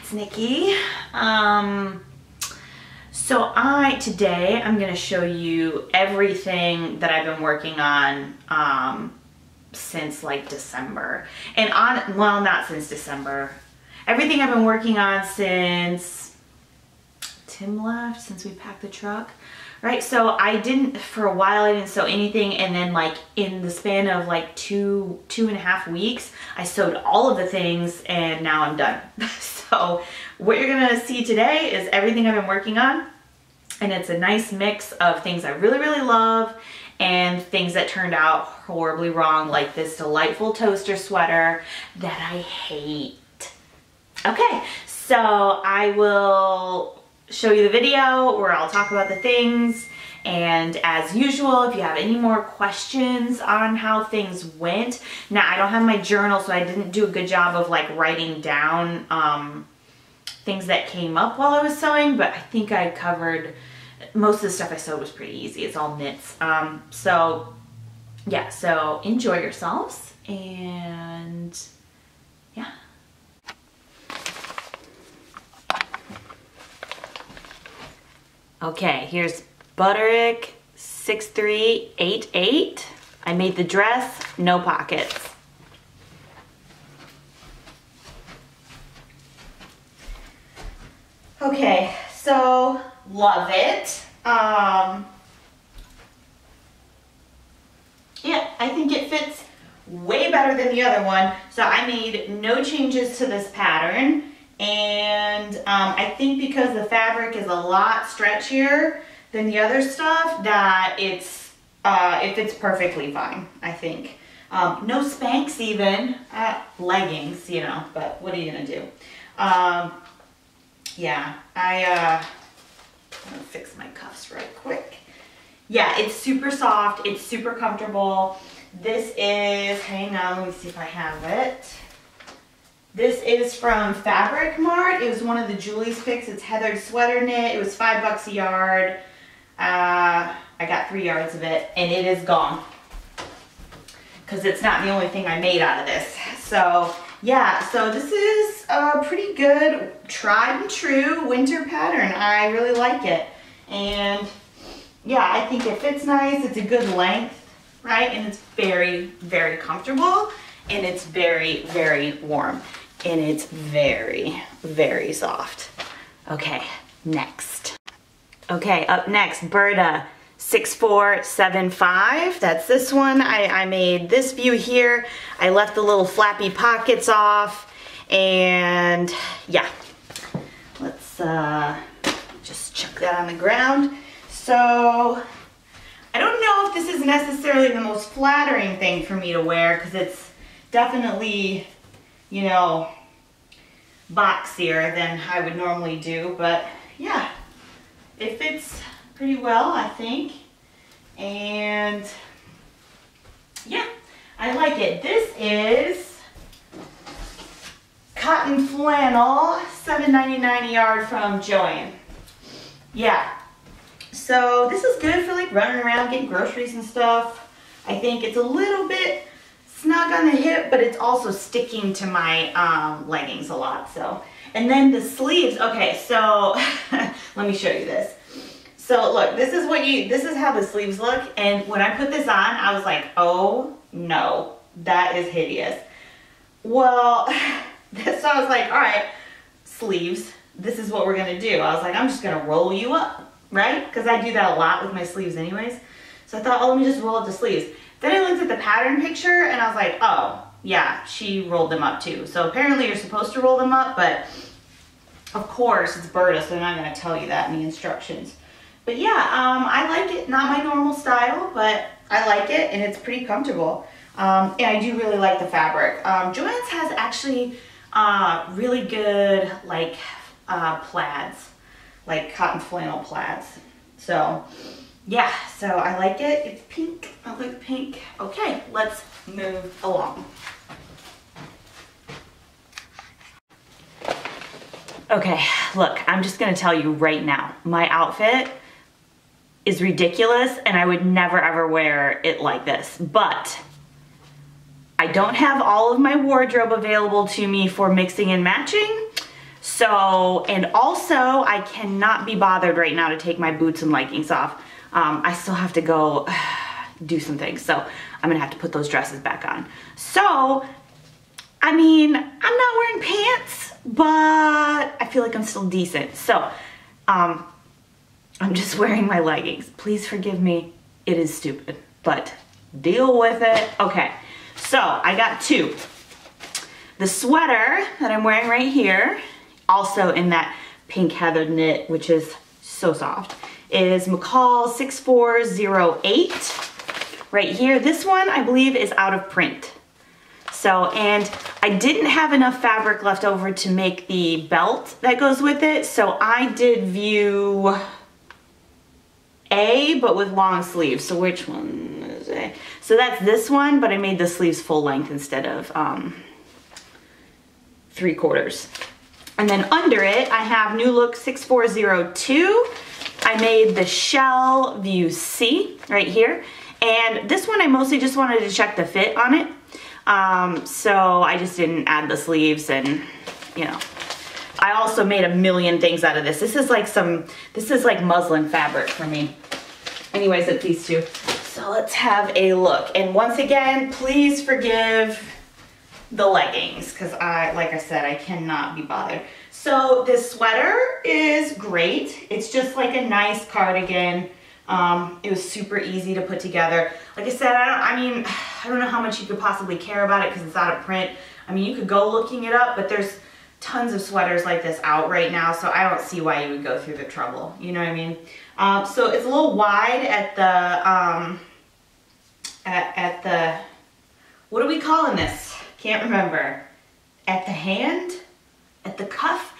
it's Nikki. So today I'm gonna show you everything that I've been working on since like December. And well, not since December. Everything I've been working on since Tim left, since we packed the truck. Right, so for a while I didn't sew anything, and then like in the span of like two and a half weeks, I sewed all of the things, and now I'm done. So what you're gonna see today is everything I've been working on, and it's a nice mix of things I really, really love and things that turned out horribly wrong, like this delightful toaster sweater that I hate. Okay, so I will show you the video where I'll talk about the things, and as usual, if you have any more questions on how things went. Now, I don't have my journal, so I didn't do a good job of like writing down things that came up while I was sewing, but I think I covered most of the stuff I sewed. Was pretty easy. It's all knits. So yeah, so enjoy yourselves, and yeah. Okay, here's Butterick 6388. I made the dress, no pockets. Okay, so love it. Yeah, I think it fits way better than the other one. So I made no changes to this pattern. And I think because the fabric is a lot stretchier than the other stuff, that it fits perfectly fine, I think. No Spanx even, leggings, you know, but what are you gonna do? Yeah, I'm gonna fix my cuffs right quick. Yeah, it's super soft, it's super comfortable. This is, hang on, let me see if I have it. This is from Fabric Mart. It was one of the Julie's picks. It's heathered sweater knit. It was $5 a yard. I got 3 yards of it, and it is gone because it's not the only thing I made out of this. So yeah, so this is a pretty good tried and true winter pattern. I really like it, and yeah, I think it fits nice. It's a good length, right? And it's very, very comfortable, and it's very, very warm. And it's very, very soft. Okay, next. Okay, up next, Berta 6475. That's this one. I made this view here. I left the little flappy pockets off, and yeah, let's just chuck that on the ground. So I don't know if this is necessarily the most flattering thing for me to wear, because it's definitely, you know, boxier than I would normally do, but yeah, it fits pretty well, I think, and yeah, I like it. This is cotton flannel, $7.99 a yard from Joann. Yeah, so this is good for like running around getting groceries and stuff. I think it's a little bit snug on the hip, but it's also sticking to my leggings a lot. So, and then the sleeves. Okay, so let me show you this. So look, this is how the sleeves look. And when I put this on, I was like, oh no, that is hideous. Well, so I was like, all right, sleeves, this is what we're gonna do. I was like, I'm just gonna roll you up, right? Because I do that a lot with my sleeves anyways. So I thought, oh, let me just roll up the sleeves. Then I looked at the pattern picture and I was like, oh, yeah, she rolled them up too. So apparently you're supposed to roll them up, but of course it's Berta, so they're not gonna tell you that in the instructions. But yeah, I like it. Not my normal style, but I like it, and it's pretty comfortable. And I do really like the fabric. Joann's has actually really good like plaids, like cotton flannel plaids. So yeah, so I like it. It's pink. I like pink. Okay, let's move along. Okay, look, I'm just gonna tell you right now, my outfit is ridiculous and I would never ever wear it like this, but I don't have all of my wardrobe available to me for mixing and matching. So, and also I cannot be bothered right now to take my boots and leggings off. I still have to go do some things. So I'm gonna have to put those dresses back on. So, I mean, I'm not wearing pants, but I feel like I'm still decent. So, I'm just wearing my leggings. Please forgive me. It is stupid, but deal with it. Okay, so I got two. The sweater that I'm wearing right here, also in that pink heather knit, which is so soft, is McCall 6408. Right here, this one I believe is out of print. So, and I didn't have enough fabric left over to make the belt that goes with it, so I did view A, but with long sleeves. So which one is A? So that's this one, but I made the sleeves full length instead of 3/4. And then under it, I have New Look 6402. I made the shell view C right here. And this one I mostly just wanted to check the fit on it. So I just didn't add the sleeves, and you know, I also made a million things out of this. This is like muslin fabric for me. Anyways, it's these two. So let's have a look. And once again, please forgive the leggings, because like I said, I cannot be bothered. So this sweater is great. It's just like a nice cardigan. It was super easy to put together. Like I said, I don't know how much you could possibly care about it because it's out of print. I mean, you could go looking it up, but there's tons of sweaters like this out right now, so I don't see why you would go through the trouble. You know what I mean? So it's a little wide at the, what are we calling this? Can't remember. At the hand? At the cuff?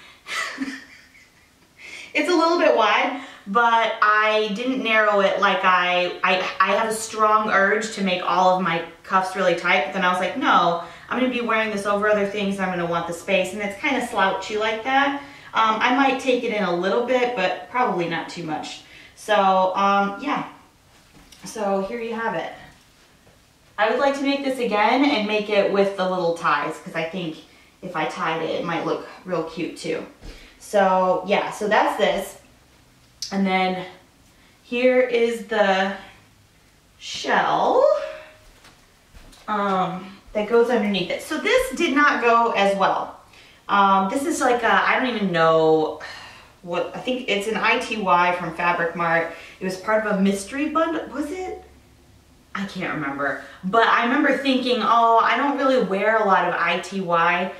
It's a little bit wide, but I didn't narrow it like I have a strong urge to make all of my cuffs really tight, but then I was like, no, I'm gonna be wearing this over other things, I'm gonna want the space, and it's kind of slouchy like that. I might take it in a little bit, but probably not too much. So, yeah. So here you have it. I would like to make this again and make it with the little ties, because I think if I tied it, it might look real cute too. So yeah, so that's this. And then here is the shell that goes underneath it. So this did not go as well. This is like I don't even know what, I think it's an ITY from Fabric Mart. It was part of a mystery bundle, was it? I can't remember. But I remember thinking, oh, I don't really wear a lot of ITY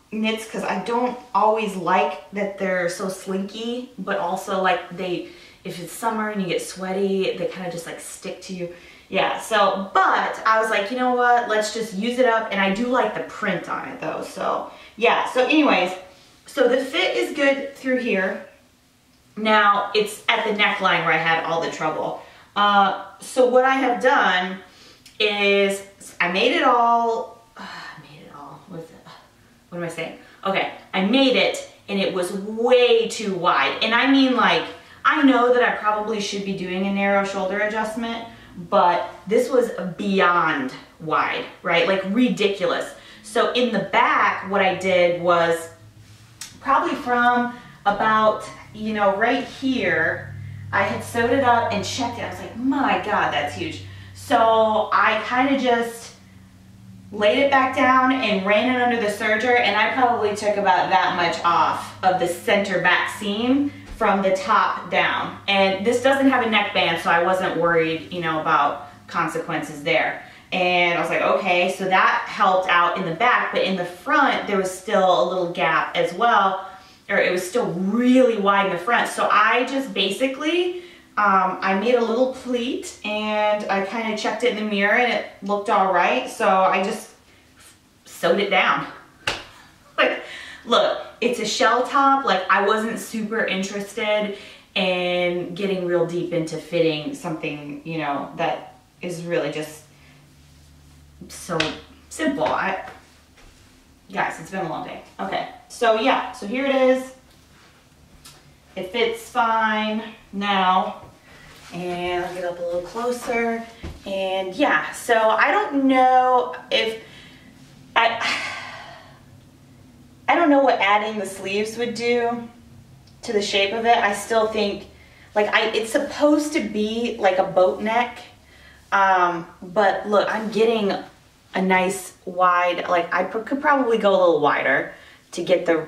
knits because I don't always like that they're so slinky, but also like if it's summer and you get sweaty, they kind of just like stick to you. Yeah, so, but I was like, you know what, let's just use it up, and I do like the print on it though, so yeah. So anyways, so the fit is good through here. Now it's at the neckline where I had all the trouble. So what I have done is I made it all, what am I saying? Okay, I made it and it was way too wide. And I mean, like, I know that I probably should be doing a narrow shoulder adjustment, but this was beyond wide, right? Like ridiculous. So in the back, what I did was probably from about, you know, right here, I had sewed it up and checked it. I was like, my God, that's huge. So I kind of just laid it back down and ran it under the serger, and I probably took about that much off of the center back seam from the top down. And this doesn't have a neckband, so I wasn't worried, you know, about consequences there. And I was like, okay, so that helped out in the back, but in the front, there was still a little gap as well, or it was still really wide in the front. So I just basically, I made a little pleat and I kind of checked it in the mirror and it looked all right. So I just sewed it down. Like, look, it's a shell top. Like, I wasn't super interested in getting real deep into fitting something, you know, that is really just so simple. Guys, it's been a long day. Okay, so yeah, so here it is. It fits fine now. And I'll get up a little closer. And yeah, so I don't know if I don't know what adding the sleeves would do to the shape of it. I still think, like, it's supposed to be like a boat neck, but look, I'm getting a nice wide, like I could probably go a little wider to get to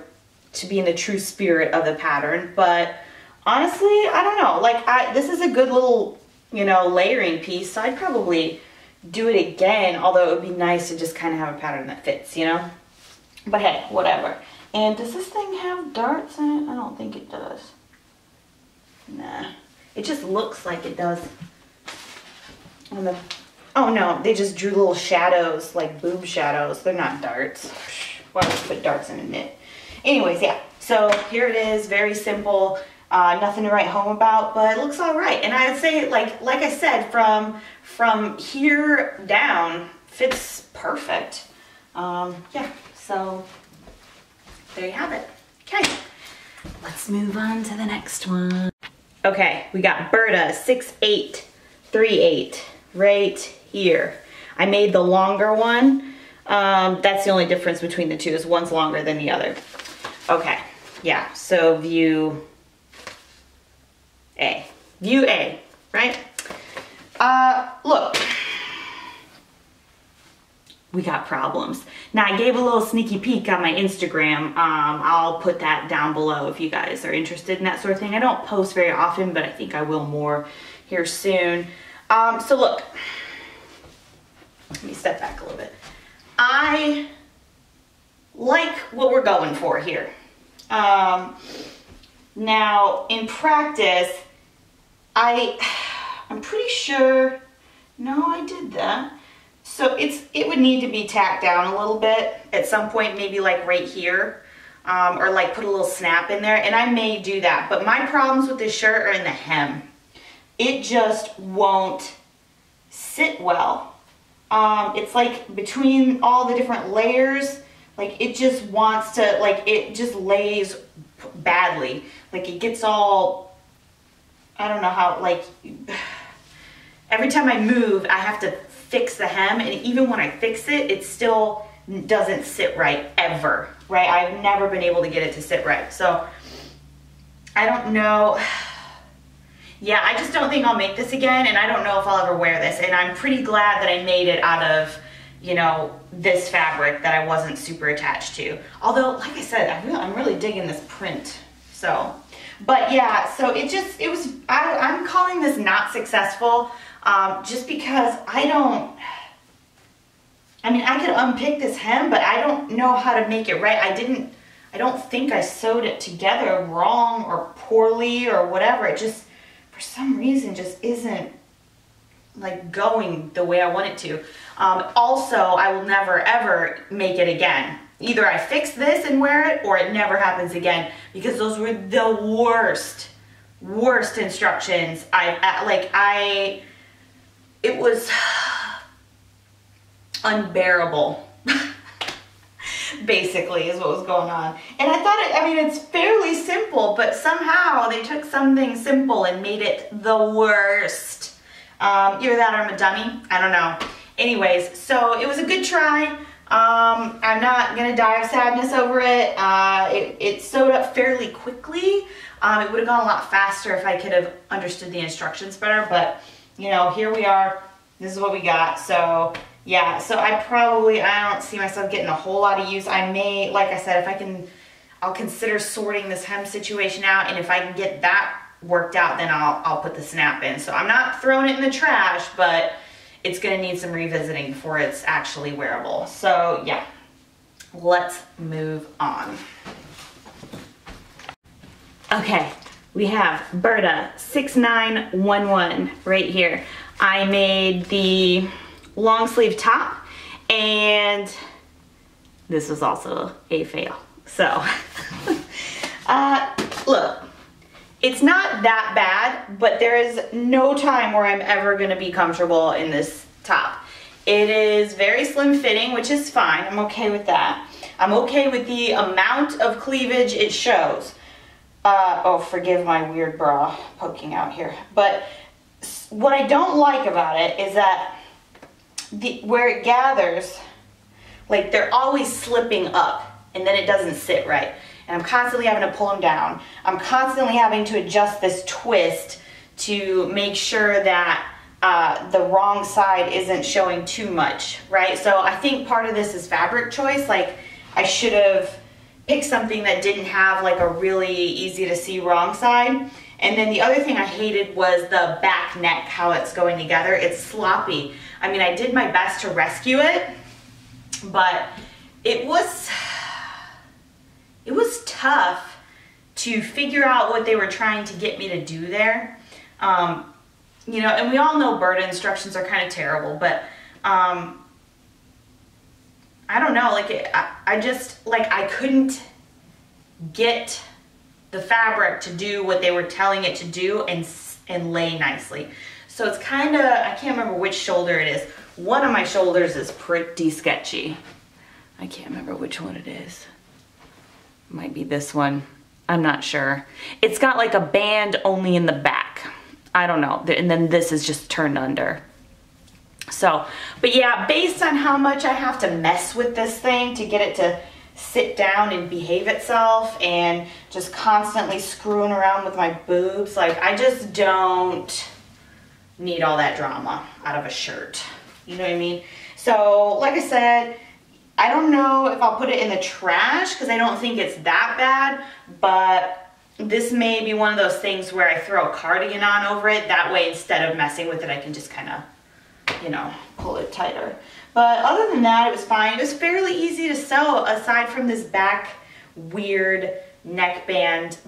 be in the true spirit of the pattern, but honestly, I don't know, like this is a good little, you know, layering piece, so I'd probably do it again, although it would be nice to just kind of have a pattern that fits, you know? But hey, whatever. And does this thing have darts in it? I don't think it does. Nah. It just looks like it does. Oh no, they just drew little shadows, like boob shadows. They're not darts. Why would you put darts in a knit? Anyways, yeah. So here it is, very simple. Nothing to write home about, but it looks all right. And I'd say, like I said, from here down, fits perfect. Yeah, so there you have it. Okay, let's move on to the next one. Okay, we got Berta 6838 right here. I made the longer one. That's the only difference between the two, is one's longer than the other. Okay, yeah, so view A. View A, right? Look, we got problems. Now, I gave a little sneaky peek on my Instagram. I'll put that down below if you guys are interested in that sort of thing. I don't post very often, but I think I will more here soon. So look, let me step back a little bit. I like what we're going for here. Now, in practice, I'm pretty sure, no, I did that. So it would need to be tacked down a little bit at some point, maybe like right here, or like put a little snap in there, and I may do that. But my problems with this shirt are in the hem. It just won't sit well. It's like between all the different layers, like it just wants to, like it just lays badly. Like it gets all, I don't know how, like every time I move, I have to fix the hem, and even when I fix it, it still doesn't sit right ever, right? I've never been able to get it to sit right. So I don't know. Yeah, I just don't think I'll make this again, and I don't know if I'll ever wear this. And I'm pretty glad that I made it out of, you know, this fabric that I wasn't super attached to. Although, like I said, I'm really digging this print. So, but yeah, so I'm calling this not successful. Just because I could unpick this hem, but I don't know how to make it right. I don't think I sewed it together wrong or poorly or whatever. It just, for some reason, just isn't like going the way I want it to. Also, I will never ever make it again. Either I fix this and wear it, or it never happens again, because those were the worst instructions. It was unbearable, basically, is what was going on. And I thought, it's fairly simple, but somehow they took something simple and made it the worst. Either that or I'm a dummy, I don't know. Anyways, so it was a good try. I'm not gonna die of sadness over it. It sewed up fairly quickly. It would have gone a lot faster if I could have understood the instructions better, but you know, here we are. This is what we got. So yeah, so I don't see myself getting a whole lot of use. I may, like I said, I'll consider sorting this hem situation out, and if I can get that worked out, then I'll put the snap in. So I'm not throwing it in the trash, but it's gonna need some revisiting before it's actually wearable. So yeah, let's move on. Okay, we have Berta 6911 right here. I made the long sleeve top, and this was also a fail. So, look, it's not that bad, but there is no time where I'm ever gonna be comfortable in this top. It is very slim fitting, which is fine. I'm okay with that. I'm okay with the amount of cleavage it shows. Oh, forgive my weird bra poking out here. But what I don't like about it is that where it gathers, like they're always slipping up. and then it doesn't sit right. And I'm constantly having to pull them down. I'm constantly having to adjust this twist to make sure that the wrong side isn't showing too much, right? So I think part of this is fabric choice. Like, I should have picked something that didn't have like a really easy to see wrong side. And then the other thing I hated was the back neck, how it's going together. It's sloppy. I mean, I did my best to rescue it, but it was tough to figure out what they were trying to get me to do there. You know, and we all know Burda instructions are kind of terrible, but I don't know, like I just, like, I couldn't get the fabric to do what they were telling it to do and lay nicely. So it's kind of, I can't remember which shoulder it is. One of my shoulders is pretty sketchy. I can't remember which one it is. Might be this one. I'm not sure. It's got like a band only in the back. I don't know. And then this is just turned under. So, but yeah, based on how much I have to mess with this thing to get it to sit down and behave itself, and just constantly screwing around with my boobs, like, I just don't need all that drama out of a shirt. You know what I mean? So, like I said, I don't know if I'll put it in the trash because I don't think it's that bad, but this may be one of those things where I throw a cardigan on over it. That way, instead of messing with it, I can just kind of, you know, pull it tighter. But other than that, it was fine. It was fairly easy to sew, aside from this back weird neckband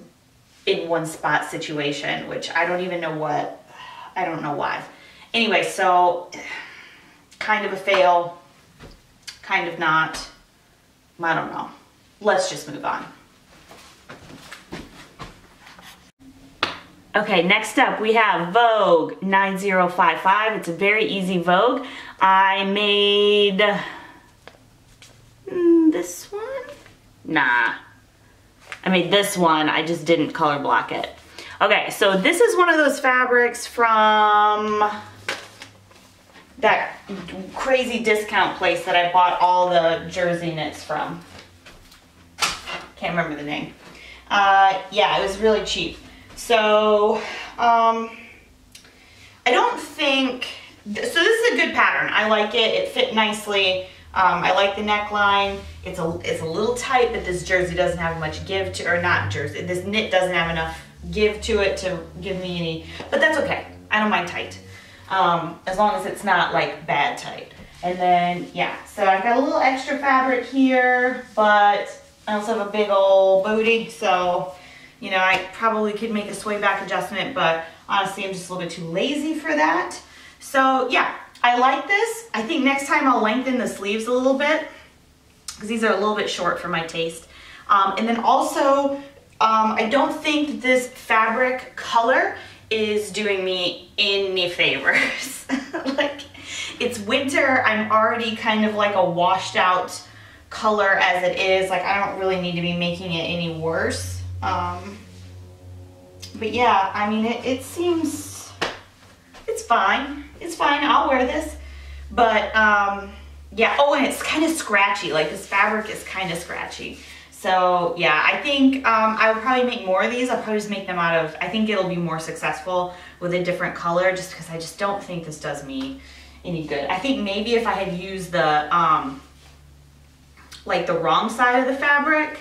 in one spot situation, which I don't even know what, I don't know why. Anyway, so kind of a fail, kind of not, I don't know. Let's just move on. Okay, next up we have Vogue 9055. It's a very easy Vogue. I made this one? Nah. I made this one, I just didn't color block it. Okay, so this is one of those fabrics from that crazy discount place that I bought all the jersey knits from. Can't remember the name. Yeah, it was really cheap. So, I don't think, so this is a good pattern. I like it, it fit nicely. I like the neckline. It's a little tight, but this jersey doesn't have much give to, or not jersey, this knit doesn't have enough give to it to give me any, but that's okay. I don't mind tight. As long as it's not like bad tight. And then, yeah, so I've got a little extra fabric here, but I also have a big old booty, so, you know, I probably could make a sway back adjustment, but honestly, I'm just a little bit too lazy for that. So yeah, I like this. I think next time I'll lengthen the sleeves a little bit, because these are a little bit short for my taste. And then also, I don't think this fabric color is doing me any favors. Like, it's winter, I'm already kind of like a washed out color as it is. Like, I don't really need to be making it any worse. But yeah, I mean, it seems, it's fine. It's fine, I'll wear this. But yeah, oh, and it's kind of scratchy. Like, this fabric is kind of scratchy. So yeah, I think I will probably make more of these. I'll probably just make them out of, I think it'll be more successful with a different color, just because I just don't think this does me any good. I think maybe if I had used the, like the wrong side of the fabric,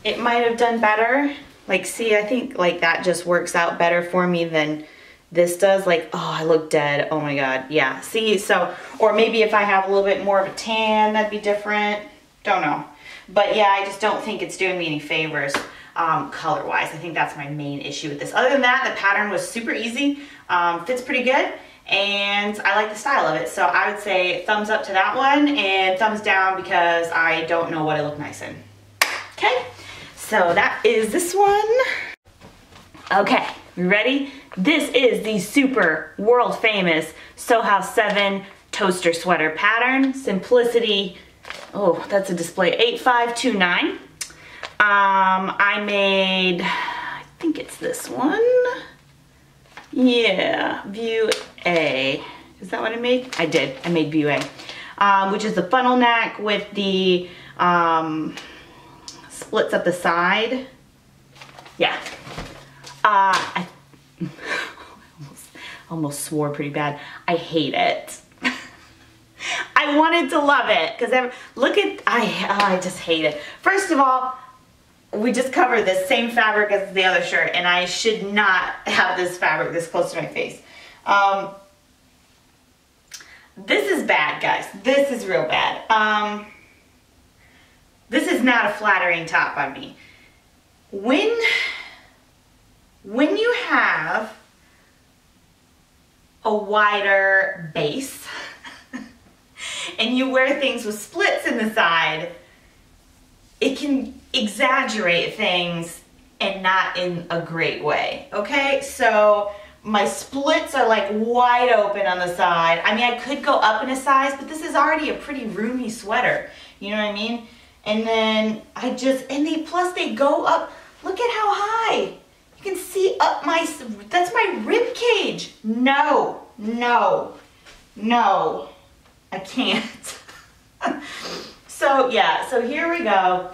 it might have done better. Like, see, I think like that just works out better for me than this does. Like, oh, I look dead. Oh my God. Yeah, see, so, or maybe if I have a little bit more of a tan, that'd be different. Don't know. But yeah, I just don't think it's doing me any favors color-wise. I think that's my main issue with this. Other than that, the pattern was super easy, fits pretty good, and I like the style of it. So I would say thumbs up to that one, and thumbs down because I don't know what I look nice in. Okay, so that is this one. Okay, you ready? This is the super world famous Sew House 7 toaster sweater pattern. Simplicity. Oh, that's a display, 8529. I made, I think it's this one. Yeah, View A. Is that what I made? I did, I made View A. Which is the funnel neck with the Splits up the side. Yeah. I almost swore pretty bad. I hate it. I wanted to love it because look at, I just hate it. First of all, we just covered this same fabric as the other shirt, and I should not have this fabric this close to my face. This is bad, guys. This is real bad. This is not a flattering top on me. When you have a wider base and you wear things with splits in the side, it can exaggerate things and not in a great way, okay? So my splits are like wide open on the side. I mean, I could go up in a size, but this is already a pretty roomy sweater, you know what I mean? And then plus they go up, look at how high. You can see up that's my rib cage. No, no, no, I can't. So yeah, so here we go.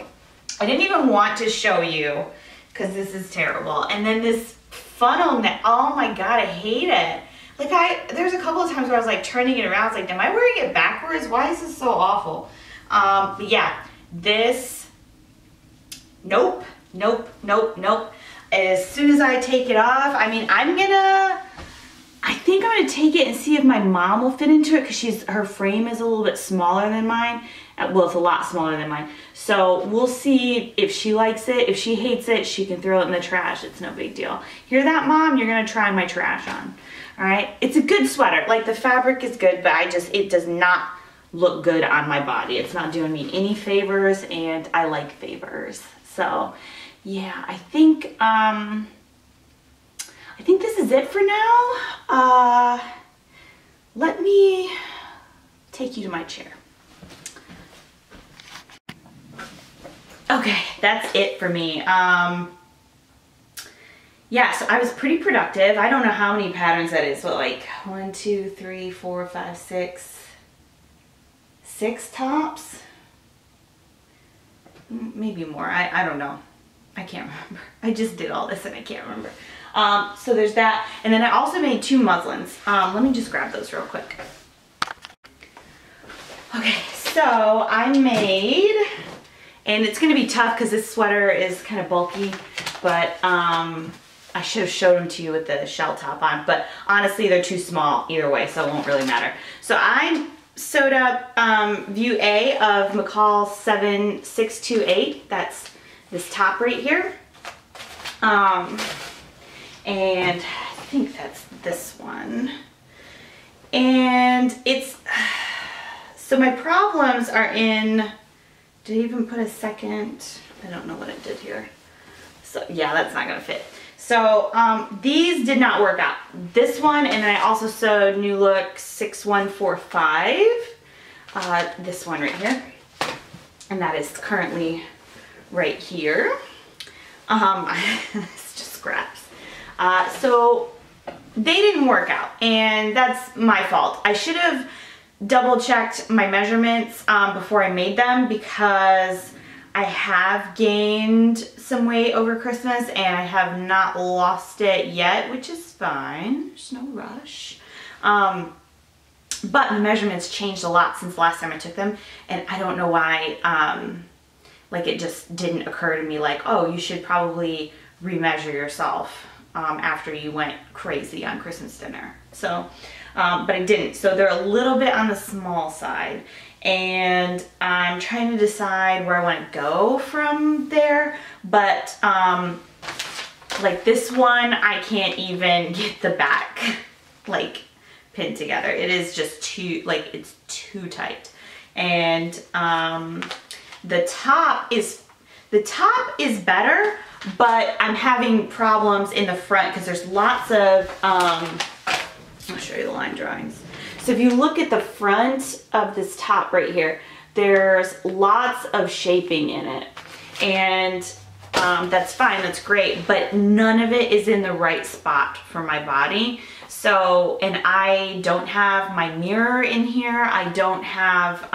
I didn't even want to show you because this is terrible. And then this funnel neck, oh my God, I hate it. Like there's a couple of times where I was like turning it around. I was like, am I wearing it backwards? Why is this so awful? But yeah, this, nope, nope, nope, nope. As soon as I take it off, I mean, I think I'm gonna take it and see if my mom will fit into it because her frame is a little bit smaller than mine. Well, it's a lot smaller than mine. So we'll see if she likes it. If she hates it, she can throw it in the trash. It's no big deal. Hear that, Mom? You're gonna try my trash on. All right, it's a good sweater. Like the fabric is good, but it does not look good on my body. It's not doing me any favors, and I like favors. So yeah, I think this is it for now. Let me take you to my chair. Okay, that's it for me. Yeah, so I was pretty productive. I don't know how many patterns that is. What, like 1, 2, 3, 4, 5, 6 tops? Maybe more. I don't know. I can't remember. I just did all this and I can't remember. So there's that. And then I also made 2 muslins. Let me just grab those real quick. Okay, so I made, and it's going to be tough because this sweater is kind of bulky, but I should have showed them to you with the shell top on, but honestly they're too small either way, so it won't really matter. So I sewed up view A of McCall 7628. That's this top right here. And I think that's this one. And it's, so my problems are in, did I even put a second? I don't know what I did here. So yeah, that's not gonna fit. So these did not work out. This one, and then I also sewed New Look 6145. This one right here. And that is currently right here. It's just scraps. So they didn't work out, and that's my fault. I should have double checked my measurements before I made them, because I have gained some weight over Christmas and I have not lost it yet, which is fine. There's no rush. But the measurements changed a lot since the last time I took them, and I don't know why. Like, it just didn't occur to me like, oh, you should probably remeasure yourself after you went crazy on Christmas dinner. So, but I didn't. So they're a little bit on the small side, and I'm trying to decide where I want to go from there. But like this one, I can't even get the back like pinned together. It is just too, like, it's too tight. And the top is better, but I'm having problems in the front because there's lots of, I'll show you the line drawings. So if you look at the front of this top right here, there's lots of shaping in it. And that's fine, that's great, but none of it is in the right spot for my body. So, and I don't have my mirror in here. I don't have,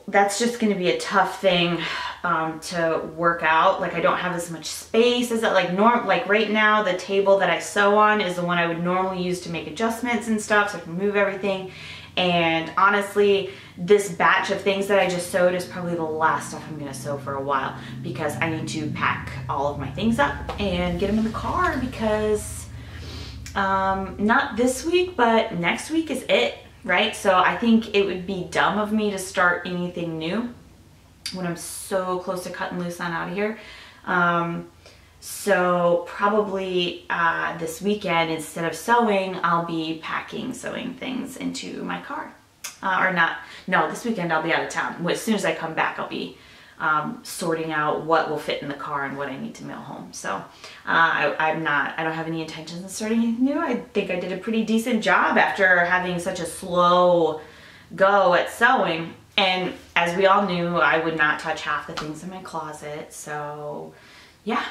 that's just going to be a tough thing to work out. Like I don't have as much space as like right now the table that I sew on is the one I would normally use to make adjustments and stuff so I can move everything. And honestly, this batch of things that I just sewed is probably the last stuff I'm going to sew for a while, because I need to pack all of my things up and get them in the car, because not this week, but next week is it, right? So I think it would be dumb of me to start anything new when I'm so close to cutting loose on out of here. So probably this weekend, instead of sewing, I'll be packing sewing things into my car. No, this weekend I'll be out of town. As soon as I come back, I'll be sorting out what will fit in the car and what I need to mail home. So I don't have any intentions of starting anything new. I think I did a pretty decent job after having such a slow go at sewing. And as we all knew, I would not touch half the things in my closet. So yeah,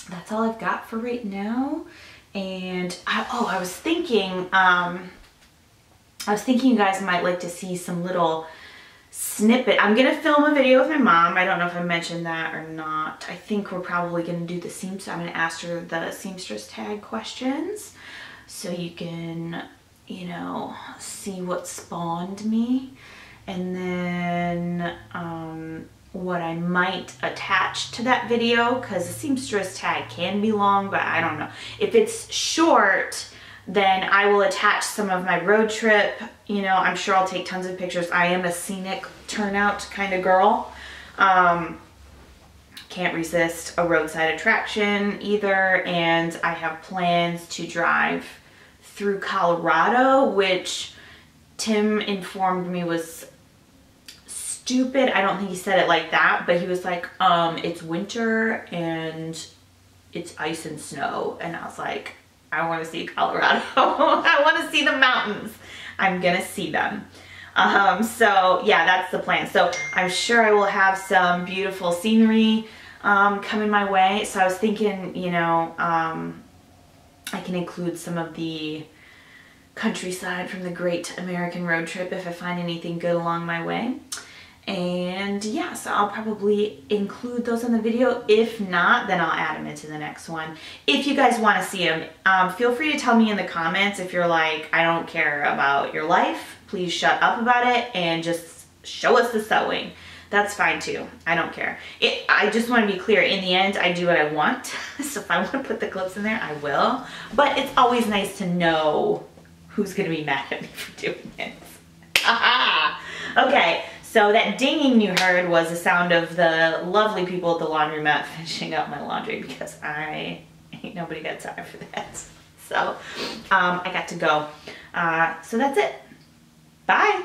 that's all I've got for right now. And I was thinking you guys might like to see some little snippet. I'm gonna film a video with my mom. I don't know if I mentioned that or not. I think we're probably gonna do the seamstress. I'm gonna ask her the seamstress tag questions so you can, you know, see what spawned me. And then what I might attach to that video, because the seamstress tag can be long, but I don't know. If it's short, then I will attach some of my road trip. You know, I'm sure I'll take tons of pictures. I am a scenic turnout kind of girl. Can't resist a roadside attraction either. And I have plans to drive through Colorado, which Tim informed me was stupid. I don't think he said it like that, but he was like, it's winter and it's ice and snow. And I was like, I want to see Colorado. I want to see the mountains. I'm gonna see them. So yeah, that's the plan. So I'm sure I will have some beautiful scenery coming my way. So I was thinking, you know, I can include some of the countryside from the Great American Road Trip if I find anything good along my way. And yeah, so I'll probably include those in the video. If not, then I'll add them into the next one. If you guys want to see them, feel free to tell me in the comments if you're like, I don't care about your life. Please shut up about it and just show us the sewing. That's fine too. I don't care. I just want to be clear. In the end, I do what I want. So if I want to put the clips in there, I will. But it's always nice to know who's going to be mad at me for doing it. Aha! Okay. So that dinging you heard was the sound of the lovely people at the laundromat finishing up my laundry, because ain't nobody got time for that. So I got to go. So that's it. Bye.